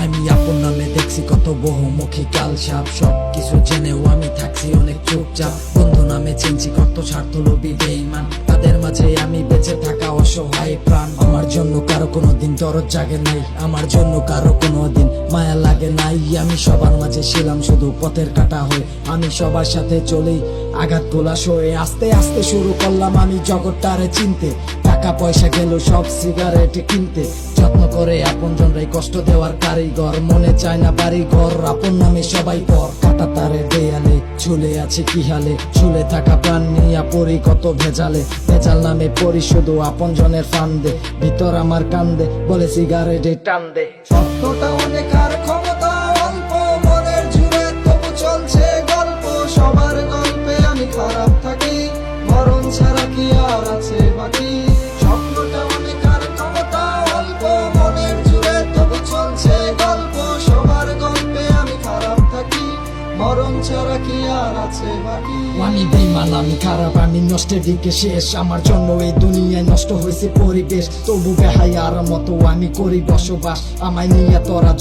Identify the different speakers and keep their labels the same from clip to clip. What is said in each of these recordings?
Speaker 1: আমি আপন নামে দেখছি কত বহুমুখী কালসাপ, সবকিছু জেনেও আমি থাকছি অনেক চুপচাপ। বন্ধু নামে চিনছি কত স্বার্থলোভী বেঈমান, তাদের মাঝে আমি বেঁচে থাকা অসহায় প্রাণ। আমার জন্য কারো কোনোদিন দরদ জাগে নাই, আমার জন্য কারো কোনোদিন মায়া লাগে নাই। আমি সবার মাঝে ছিলাম শুধু পথের কাটা হয়ে, আমি সবার সাথে চলেই আঘাত গোলা সয়ে। আস্তে আস্তে শুরু করলাম আমি জগৎটারে চিনতে, টাকা পয়সা গেল সব সিগারেট কিনতে। যত্ন করে আপনজনরাই কষ্ট দেওয়ার কারিগর, মনে চায় না বাড়ি ঘর, আপন নামে সবাই পর। কাটা তারে দেয়ালে ঝুলে আছে কি হালে, ঝুলে থাকা প্রাণ নিয়া পড়ি কত ভেজালে। ভেজাল নামে পড়ি শুধু আপনজনের ফান্দে, ভিতর আমার কান্দে বলে সিগারেটে টান দে।
Speaker 2: সত্যটা অনেক আর ক্ষমতা অল্প, মনের জুড়ে তবু চলছে গল্প। সবার গল্পে আমি খারাপ থাকি, মরণ ছাড়া কি আর আছে বাকি। স্বপ্নটা অনেক আর ক্ষমতা অল্প, মনের জুড়ে তবু চলছে গল্প। সবার গল্পে আমি খারাপ থাকি, মরণ ছাড়া কি আর আছে বাকি।
Speaker 1: আমি বেঈমান, আমি খারাপ, আমি নষ্টের দিকে শেষ। আমার জন্য এই দুনিয়ায় নষ্ট হয়েছে পরিবেশ, তবু বেহায়ার মতো আমি করি বসবাস। আমায় নিয়ে তোরা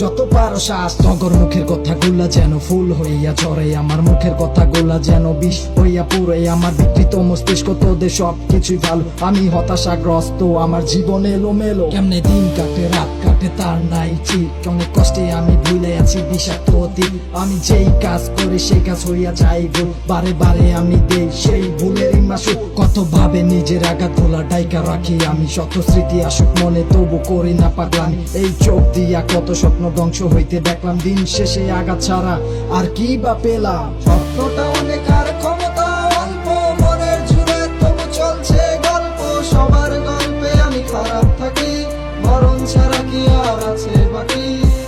Speaker 1: যত পারো শ্বাস। তগর মুখের কথা গুলা যেন ফুল হইয়া ঝরে, আমার মুখের কথা গুলা যেন বিষ হইয়া পুরে। আমার বিকৃত মস্তিষ্ক তোদের সব কিছুই ভালো, আমি হতাশাগ্রস্ত, আমার জীবন এলোমেলো। কেমনে দিন কাটে রাত কাটে তার নাই ঠিক, অনেক কষ্টে আমি ভুলে আছি বিষাক্ত অতীত। আমি যেই কাজ করি সেই কাজ হইয়া যাই ভুল, বারে বারে আমি দেই সেই ভুলেরই মাসুল। কত ভাবে নিজের আঘাত ভোলা ডাইকা রাখি আমি, শত স্মৃতি আসুক মনে তবু করি না পাগলামি। এই চোখ দিয়া কত স্বপ্ন ধ্বংস হইতে দেখলাম, দিন শেষে আঘাত ছাড়া আর কি বা পেলাম।
Speaker 2: সত্যটা অনেক আর ক্ষমতা অল্প, মনের জুড়ে তবু চলছে গল্প। সবার গল্পে আমি খারাপ থাকি, মরণ ছাড়া কি আর আছে বাকি।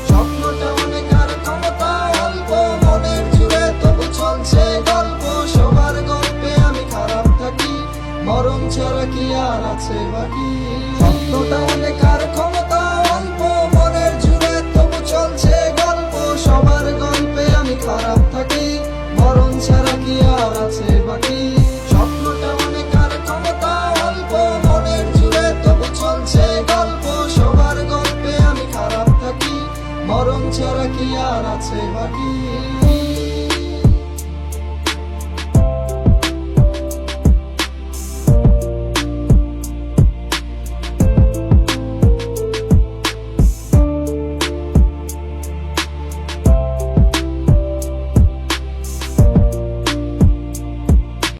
Speaker 2: স্বপ্নটা অনেক আর ক্ষমতা অল্প, মনের জুড়ে তবু চলছে গল্প। সবার গল্পে আমি খারাপ থাকি, মরণ ছাড়া কি আর আছে বাকি। স্বপ্নটা অনেক আর ক্ষমতা অল্প, মনের জুড়ে তবু চলছে গল্প। সবার গল্পে আমি খারাপ থাকি, মরণ ছাড়া কি আর আছে বাকি। স্বপ্নটা অনেক আর ক্ষমতা অল্প, মনের জুড়ে তবু চলছে গল্প। সবার গল্পে আমি খারাপ থাকি, মরণ ছাড়া কি আর আছে বাকি।